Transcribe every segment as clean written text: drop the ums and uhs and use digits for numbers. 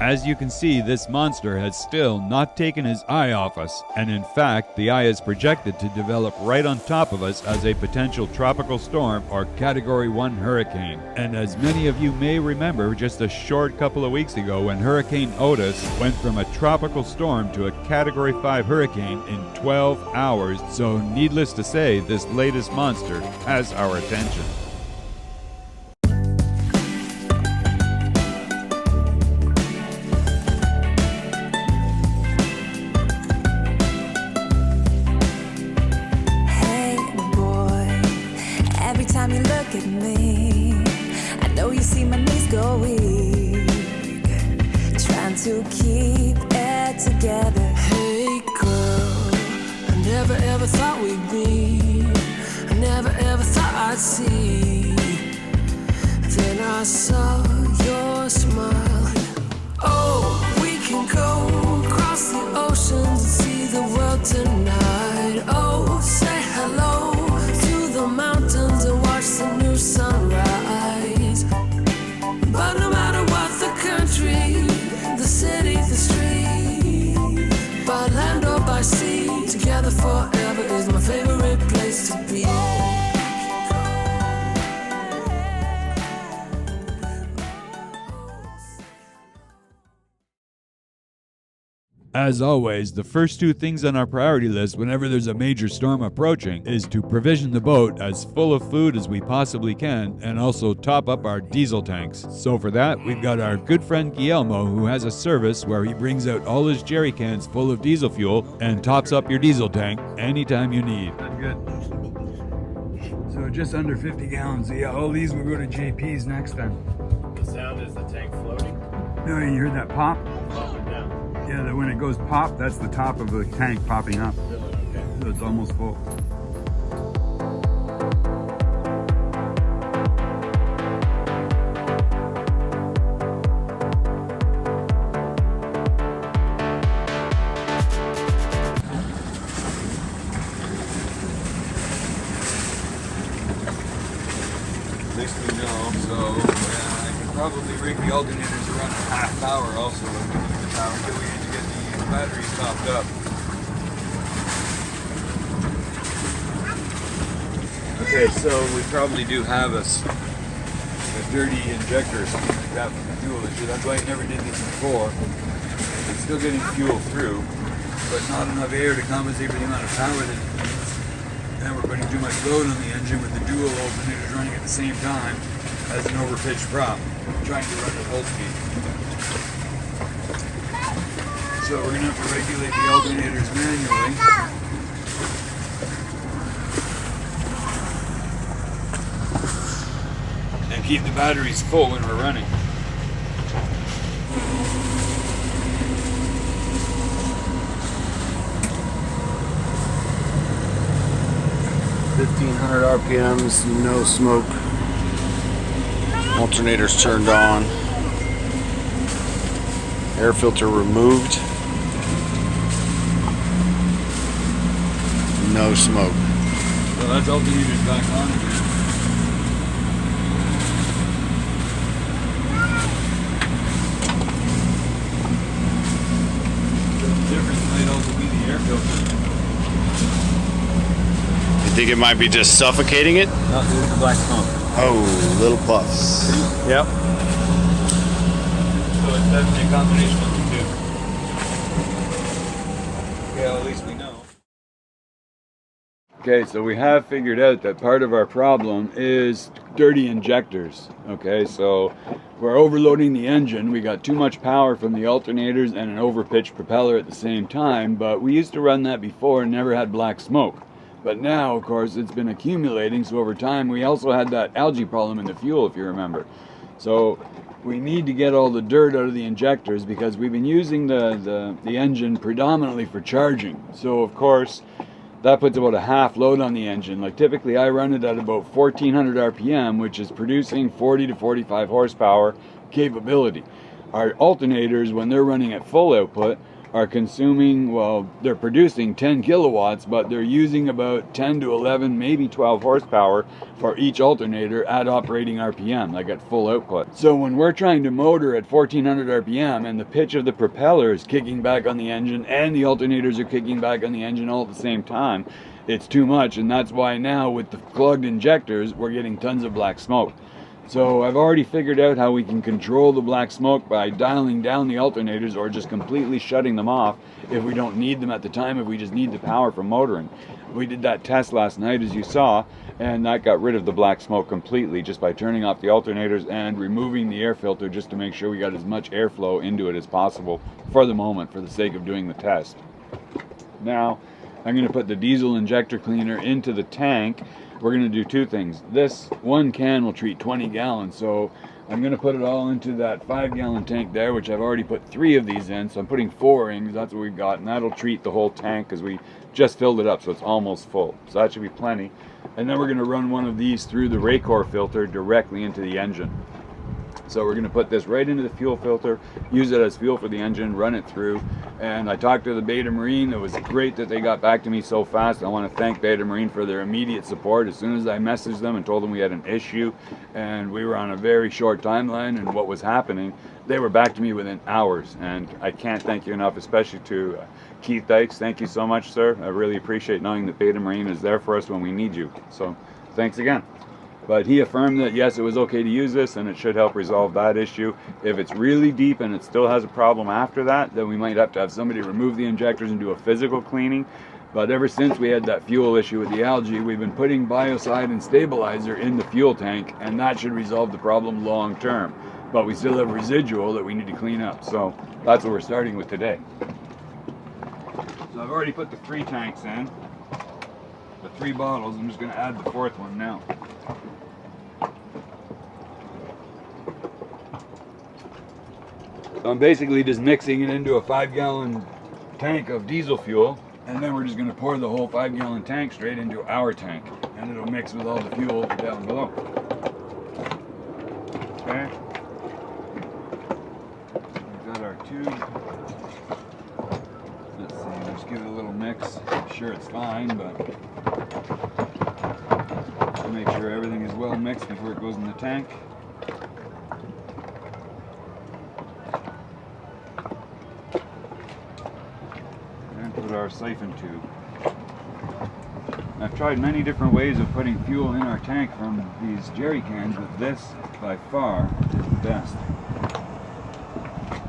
As you can see, this monster has still not taken his eye off us, and in fact, the eye is projected to develop right on top of us as a potential tropical storm or Category 1 hurricane. And as many of you may remember, just a short couple of weeks ago when Hurricane Otis went from a tropical storm to a Category 5 hurricane in 12 hours, so needless to say, this latest monster has our attention. To keep it together. Hey girl, I never ever thought we'd be, I never ever thought I'd see. Then I saw your smile. Oh, we can go across the oceans and see the world tonight. Oh, say hello to the mountains and watch the new sunrise. But no matter what the country, the city, the street, by land or by sea, together forever is my favorite place to be. As always, the first two things on our priority list whenever there's a major storm approaching is to provision the boat as full of food as we possibly can and also top up our diesel tanks. So for that, we've got our good friend Guillermo, who has a service where he brings out all his jerry cans full of diesel fuel and tops up your diesel tank anytime you need. That's good. So just under 50 gallons. Yeah, all these will go to JP's next time. The sound is the tank floating? No, you heard that pop? Up and down. Yeah, that when it goes pop, that's the top of the tank popping up. Really? Okay. So it's almost full. At least we know, so I can probably rig the alternators around half power also if we need the power until we need to get the batteries topped up. Okay, so we probably do have a dirty injector or something like that from the fuel issue. That's why I never did this before. It's still getting fuel through, but not enough air to compensate for the amount of power that it needs. And we're putting too much load on the engine with the dual alternators running at the same time as an overpitched prop, trying to run at full speed. So we're going to have to regulate the alternators manually. And keep the batteries full when we're running. RPMs, no smoke. Alternators turned on. Air filter removed. No smoke. So that's alternators back on again. The difference might also be the air filter. You think it might be just suffocating it? No, there's the black smoke. Oh, little puffs. Yep. So it's definitely a combination of the two. Okay, well, at least we know. Okay, so we have figured out that part of our problem is dirty injectors. Okay, so we're overloading the engine. We got too much power from the alternators and an overpitched propeller at the same time, but we used to run that before and never had black smoke. But now, of course, it's been accumulating, so over time we also had that algae problem in the fuel, if you remember. So we need to get all the dirt out of the injectors because we've been using the engine predominantly for charging. So, of course, that puts about a half load on the engine. Like typically I run it at about 1400 RPM, which is producing 40 to 45 horsepower capability. Our alternators, when they're running at full output, are consuming, well, they're producing 10 kilowatts, but they're using about 10 to 11, maybe 12 horsepower for each alternator at operating RPM, like at full output. So when we're trying to motor at 1400 RPM and the pitch of the propeller is kicking back on the engine and the alternators are kicking back on the engine all at the same time, it's too much, and that's why now with the clogged injectors, we're getting tons of black smoke. So I've already figured out how we can control the black smoke by dialing down the alternators or just completely shutting them off if we don't need them at the time, if we just need the power for motoring. We did that test last night, as you saw, and that got rid of the black smoke completely just by turning off the alternators and removing the air filter just to make sure we got as much airflow into it as possible for the moment, for the sake of doing the test. Now, I'm going to put the diesel injector cleaner into the tank. We're going to do two things. This one can will treat 20 gallons, so I'm going to put it all into that 5-gallon tank there, which I've already put 3 of these in, so I'm putting 4 in because that's what we've got, and that'll treat the whole tank because we just filled it up, so it's almost full. So that should be plenty. And then we're going to run one of these through the Raycor filter directly into the engine. So we're going to put this right into the fuel filter, use it as fuel for the engine, run it through. And I talked to the Beta Marine. It was great that they got back to me so fast. I want to thank Beta Marine for their immediate support. As soon as I messaged them and told them we had an issue and we were on a very short timeline and what was happening, they were back to me within hours. And I can't thank you enough, especially to Keith Dykes. Thank you so much, sir. I really appreciate knowing that Beta Marine is there for us when we need you. So thanks again. But he affirmed that yes, it was okay to use this and it should help resolve that issue. If it's really deep and it still has a problem after that, then we might have to have somebody remove the injectors and do a physical cleaning. But ever since we had that fuel issue with the algae, we've been putting biocide and stabilizer in the fuel tank, and that should resolve the problem long term. But we still have residual that we need to clean up. So that's what we're starting with today. So I've already put the 3 tanks in, the 3 bottles. I'm just going to add the 4th one now. So I'm basically just mixing it into a 5-gallon tank of diesel fuel, and then we're just going to pour the whole 5-gallon tank straight into our tank, and it'll mix with all the fuel down below. Okay. We've got our tube. Let's see, just give it a little mix. I'm sure it's fine, but I'll make sure everything is well mixed before it goes in the tank. Our siphon tube. I've tried many different ways of putting fuel in our tank from these jerry cans, but this by far is the best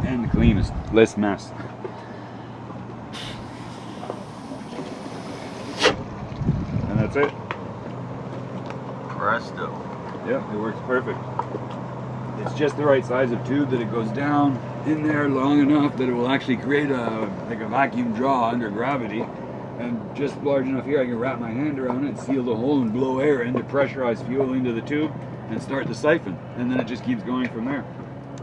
and the cleanest, less mess. And that's it. Presto. Yep, it works perfect. It's just the right size of tube that it goes down in there long enough that it will actually create like a vacuum draw under gravity, and just large enough here I can wrap my hand around it, seal the hole, and blow air into pressurized fuel into the tube and start the siphon, and then it just keeps going from there.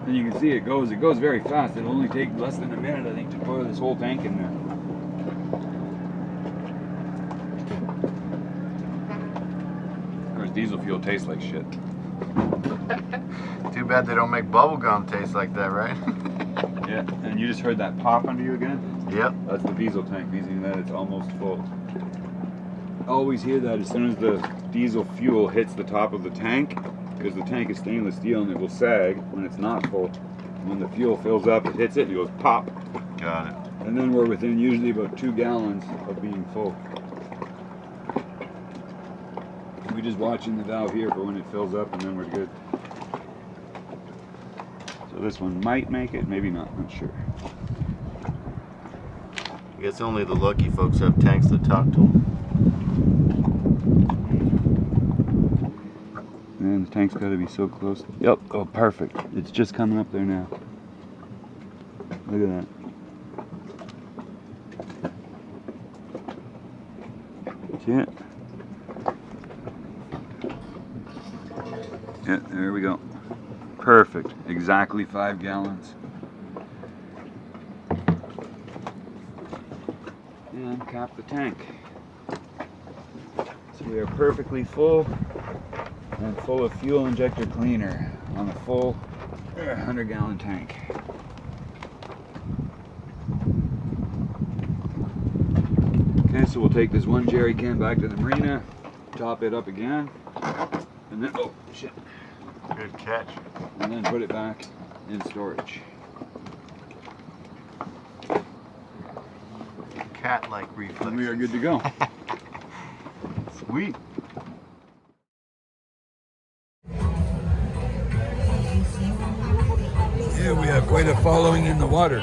And you can see it goes very fast. It'll only take less than a minute, I think, to pour this whole tank in there. Of course, diesel fuel tastes like shit. Too bad they don't make bubble gum taste like that, right? Yeah, and you just heard that pop under you again? Yep. That's the diesel tank, meaning that it's almost full. Always hear that as soon as the diesel fuel hits the top of the tank, because the tank is stainless steel and it will sag when it's not full. When the fuel fills up, it hits it and it goes pop. Got it. And then we're within usually about 2 gallons of being full. We're just watching the valve here for when it fills up, and then we're good. So this one might make it, maybe not sure. I guess only the lucky folks have tanks to talk to them. Man, the tank's got to be so close. Yep, oh perfect. It's just coming up there now. Look at that. See it? Yeah, there we go. Perfect. Exactly 5 gallons. And cap the tank. So we are perfectly full and full of fuel injector cleaner on a full 100-gallon tank. Okay, so we'll take this one jerry can back to the marina, top it up again, and then, oh shit, Good catch. and then put it back in storage. Cat-like reflex. And we are good to go. Sweet. Yeah, we have quite a following in the water.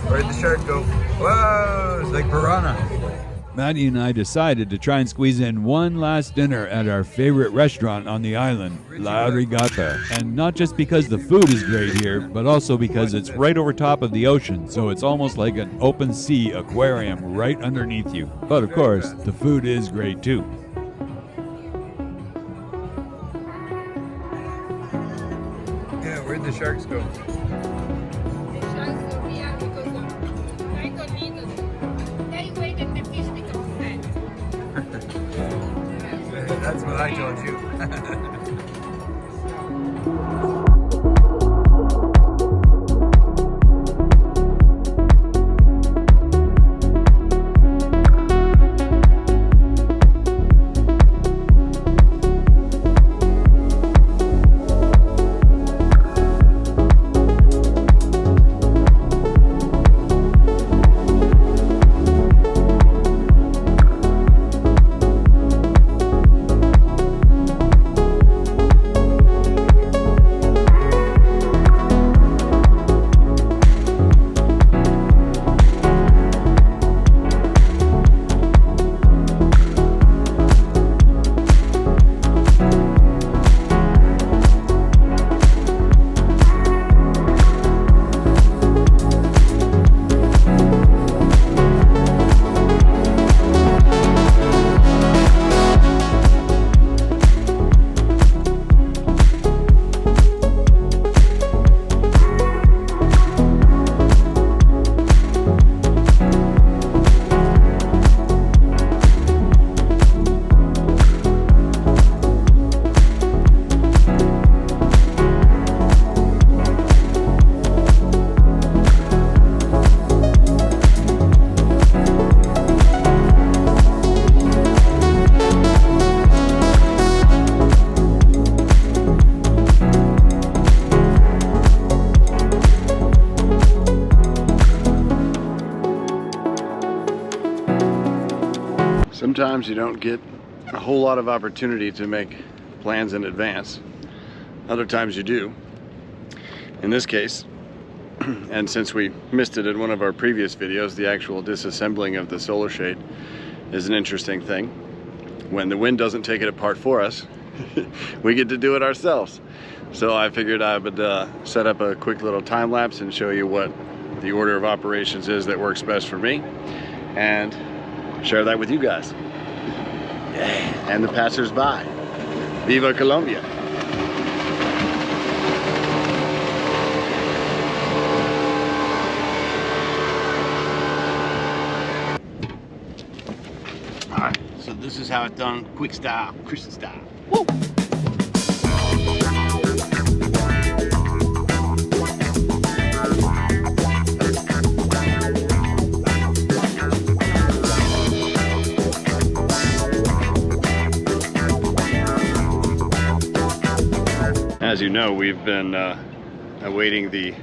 Where'd the shark go? Whoa, it's like piranha. Maddie and I decided to try and squeeze in one last dinner at our favorite restaurant on the island, La Regatta. And not just because the food is great here, but also because it's right over top of the ocean, so it's almost like an open sea aquarium right underneath you. But of course, the food is great too. Yeah, where'd the sharks go? The sharks will be out because of they wait and the fish become fat. That's what I told you. Sometimes you don't get a whole lot of opportunity to make plans in advance. Other times you do. In this case, and since we missed it in one of our previous videos, the actual disassembling of the solar shade is an interesting thing. When the wind doesn't take it apart for us, we get to do it ourselves. So I figured I would set up a quick little time lapse and show you what the order of operations is that works best for me, and share that with you guys. Yeah. And the passers-by. Viva Colombia. All right, so this is how it's done, quick style, Christian style. Woo! As you know, we've been awaiting the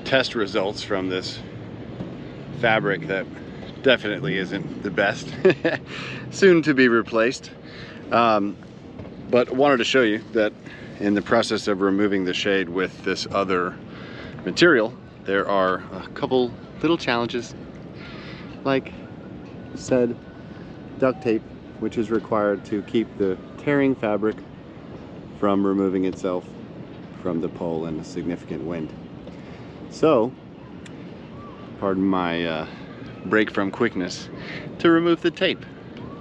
test results from this fabric that definitely isn't the best. Soon to be replaced. But wanted to show you that in the process of removing the shade with this other material, there are a couple little challenges, like said duct tape, which is required to keep the tearing fabric from removing itself from the pole in a significant wind. So, pardon my break from quickness to remove the tape.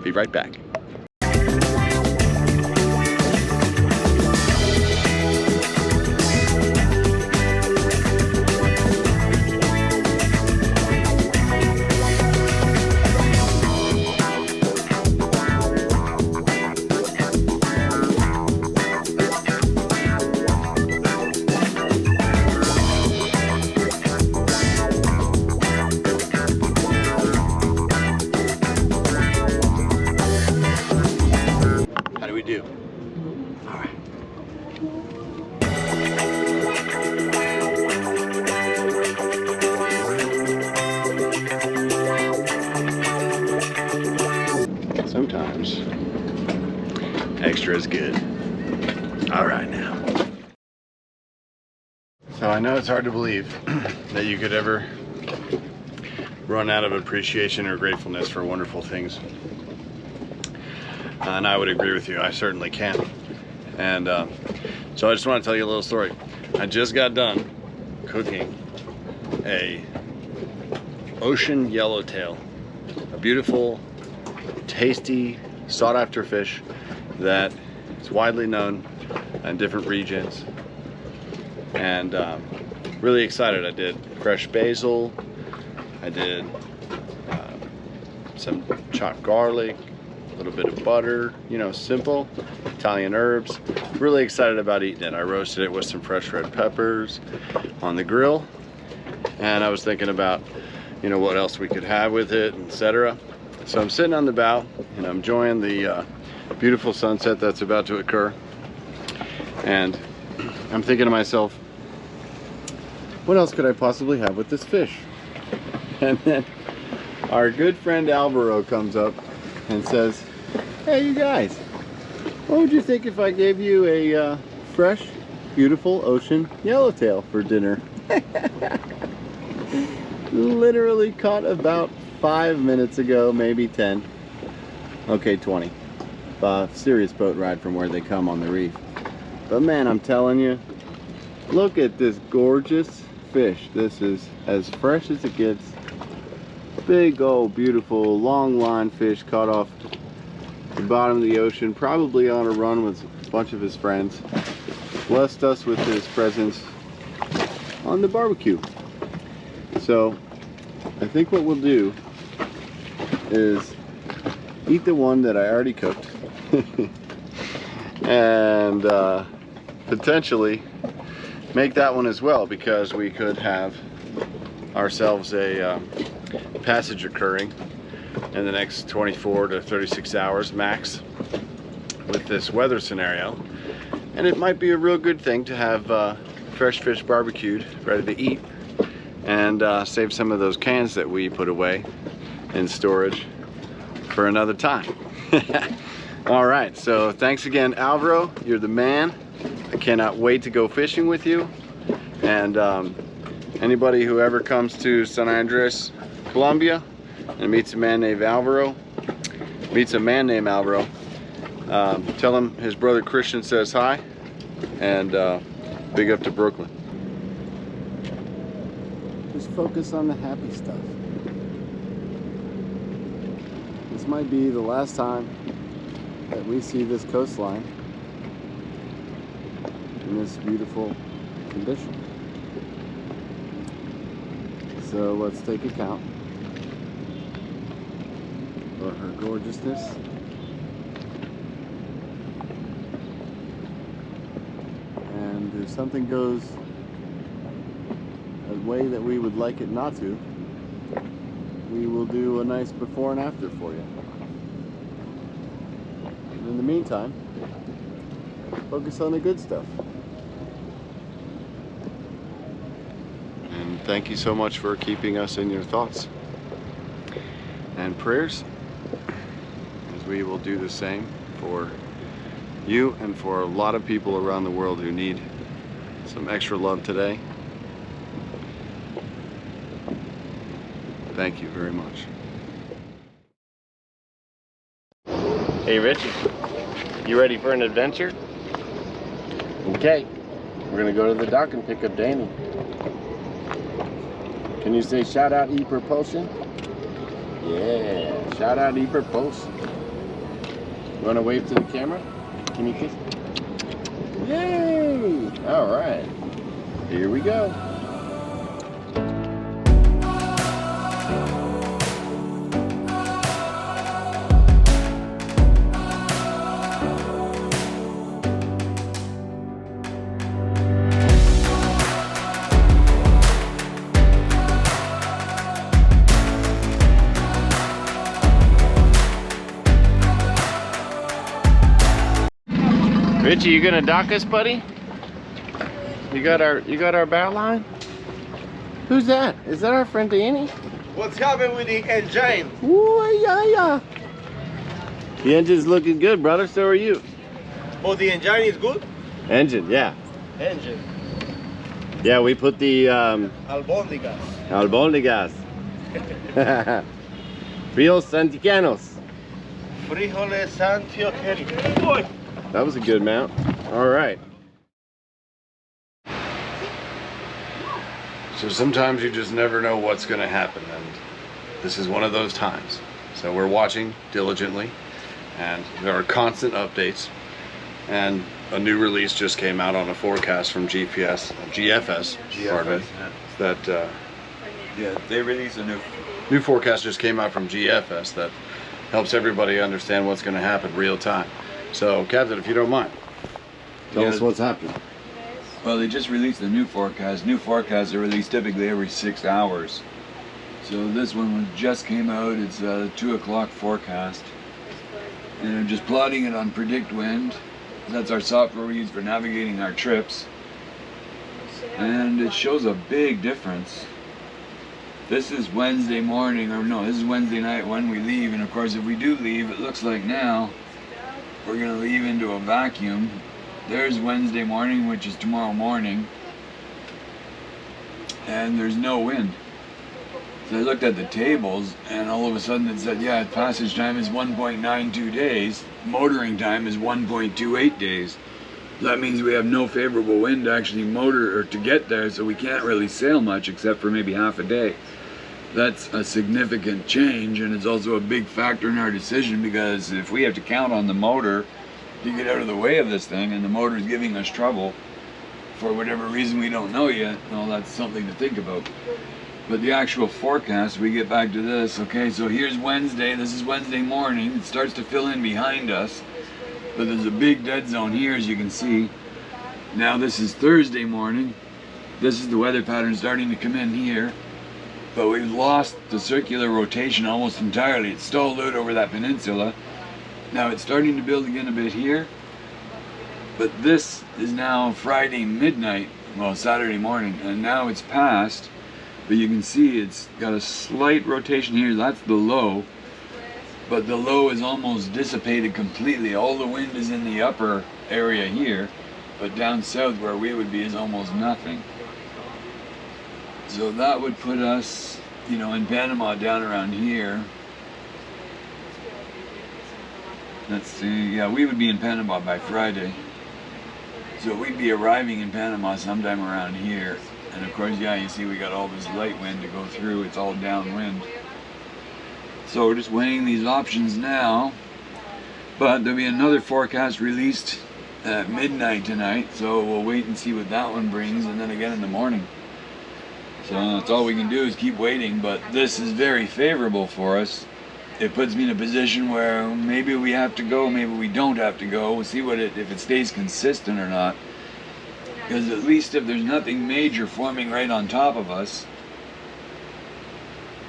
Be right back. Sometimes extra is good. All right now. So I know it's hard to believe that you could ever run out of appreciation or gratefulness for wonderful things. And I would agree with you, I certainly can. And so I just want to tell you a little story. I just got done cooking a ocean yellowtail, a beautiful, tasty, sought-after fish that is widely known in different regions. And really excited. I did fresh basil, I did some chopped garlic, a little bit of butter, you know, simple Italian herbs. Really excited about eating it. I roasted it with some fresh red peppers on the grill, and I was thinking about, you know, what else we could have with it, etc. So I'm sitting on the bow and I'm enjoying the beautiful sunset that's about to occur, and I'm thinking to myself, what else could I possibly have with this fish? And then our good friend Alvaro comes up and says, hey, you guys, what would you think if I gave you a fresh, beautiful ocean yellowtail for dinner? Literally caught about 5 minutes ago, maybe 10. Okay, 20. Serious boat ride from where they come on the reef. But man, I'm telling you, look at this gorgeous fish. This is as fresh as it gets. Big old beautiful long line fish caught off the bottom of the ocean, probably on a run with a bunch of his friends. Blessed us with his presence on the barbecue. So I think what we'll do is eat the one that I already cooked and potentially make that one as well, because we could have ourselves a passage occurring in the next 24 to 36 hours max with this weather scenario, and it might be a real good thing to have fresh fish barbecued, ready to eat, and save some of those cans that we put away in storage for another time. All right, so thanks again, Alvaro. You're the man. I cannot wait to go fishing with you. And anybody who ever comes to San Andres, Colombia, and meets a man named Alvaro, tell him his brother Christian says hi, and big up to Brooklyn. Just focus on the happy stuff. This might be the last time that we see this coastline in this beautiful condition. So let's take account for her gorgeousness. And if something goes a way that we would like it not to, we will do a nice before and after for you. And in the meantime, focus on the good stuff. And thank you so much for keeping us in your thoughts and prayers, as we will do the same for you and for a lot of people around the world who need some extra love today. Thank you very much. Hey Richie, you ready for an adventure? Okay, we're gonna go to the dock and pick up Danny. Can you say shout out E-Propulsion? Yeah, shout out E-Propulsion. You wanna wave to the camera? Can you kiss? Yay! All right, here we go. Richie, you gonna dock us, buddy? You got our bow line? Who's that? Is that our friend Danny? What's happening with the engine? Ooh, yeah. The engine's looking good, brother. So are you. Oh, the engine is good? Engine, yeah. Engine. Yeah, we put the Albóndigas. albóndigas. Frijoles Santianos. Frijoles Santiago. That was a good mount. All right. So sometimes you just never know what's going to happen, and this is one of those times. So we're watching diligently, and there are constant updates, and a new release just came out on a forecast from GFS, pardon me, that Yeah, they released a new forecast just came out from GFS that helps everybody understand what's going to happen real time. So Captain, if you don't mind, tell us what's happening. Well, they just released a new forecast. New forecasts are released typically every 6 hours. So this one just came out. It's a 2 o'clock forecast. And I'm just plotting it on Predict Wind. That's our software we use for navigating our trips. And it shows a big difference. This is Wednesday morning, or no, this is Wednesday night when we leave. And of course, if we do leave, it looks like now we're gonna leave into a vacuum. There's Wednesday morning, which is tomorrow morning, and there's no wind. So I looked at the tables, and all of a sudden it said, yeah, passage time is 1.92 days, motoring time is 1.28 days. That means we have no favorable wind to actually motor or to get there, so we can't really sail much except for maybe half a day. That's a significant change, and it's also a big factor in our decision, because if we have to count on the motor to get out of the way of this thing, and the motor is giving us trouble for whatever reason we don't know yet, well, that's something to think about. But the actual forecast, we get back to this. Okay, so here's Wednesday. This is Wednesday morning. It starts to fill in behind us, but there's a big dead zone here, as you can see. Now this is Thursday morning. This is the weather pattern starting to come in here, but we've lost the circular rotation almost entirely. It's stalled out over that peninsula. Now it's starting to build again a bit here, but this is now Friday midnight, well, Saturday morning, and now it's past, but you can see it's got a slight rotation here. That's the low, but the low is almost dissipated completely. All the wind is in the upper area here, but down south where we would be is almost nothing. So that would put us, you know, in Panama down around here. Let's see, yeah, we would be in Panama by Friday. So we'd be arriving in Panama sometime around here. And of course, yeah, you see we got all this light wind to go through. It's all downwind. So we're just weighing these options now. But there'll be another forecast released at midnight tonight. So we'll wait and see what that one brings, and then again in the morning. So that's all we can do is keep waiting. But this is very favorable for us. It puts me in a position where maybe we have to go, maybe we don't have to go. We'll see if it stays consistent or not. Because at least if there's nothing major forming right on top of us,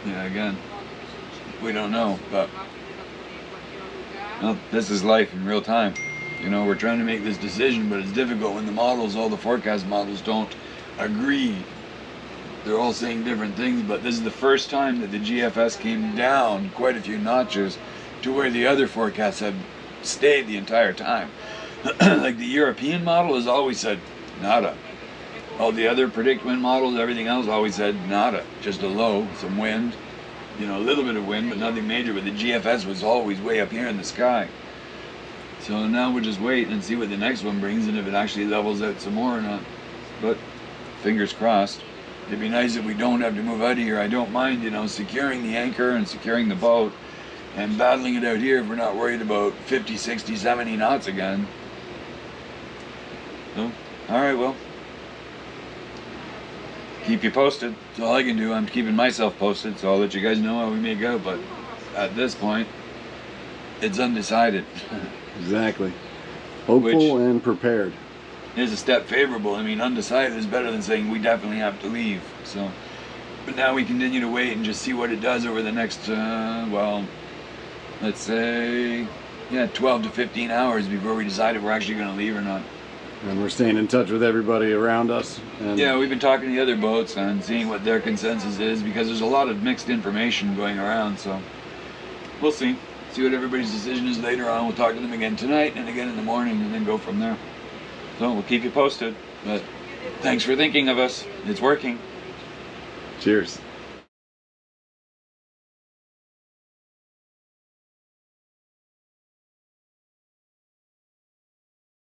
yeah, again, we don't know. But well, this is life in real time. You know, we're trying to make this decision, but it's difficult when the models, all the forecast models, don't agree. They're all saying different things, but this is the first time that the GFS came down quite a few notches to where the other forecasts have stayed the entire time. Like the European model has always said nada. All the other predict wind models, everything else always said nada. Just a low, some wind, you know, a little bit of wind, but nothing major. But the GFS was always way up here in the sky. So now we'll just wait and see what the next one brings, and if it actually levels out some more or not. But fingers crossed. It'd be nice if we don't have to move out of here. I don't mind, you know, securing the anchor and securing the boat and battling it out here if we're not worried about 50, 60, 70 knots again. So, alright, well, keep you posted. That's all I can do. I'm keeping myself posted, so I'll let you guys know how we make out. But at this point, it's undecided. Exactly. Hopeful and prepared. Is a step favorable. I mean, undecided is better than saying we definitely have to leave. So, but now we continue to wait and just see what it does over the next, well, let's say, yeah, 12 to 15 hours before we decide if we're actually going to leave or not. And we're staying in touch with everybody around us. And Yeah, we've been talking to the other boats and seeing what their consensus is, because there's a lot of mixed information going around, so we'll see what everybody's decision is later on. We'll talk to them again tonight and again in the morning, and then go from there. So we'll keep you posted, but thanks for thinking of us. It's working. cheers.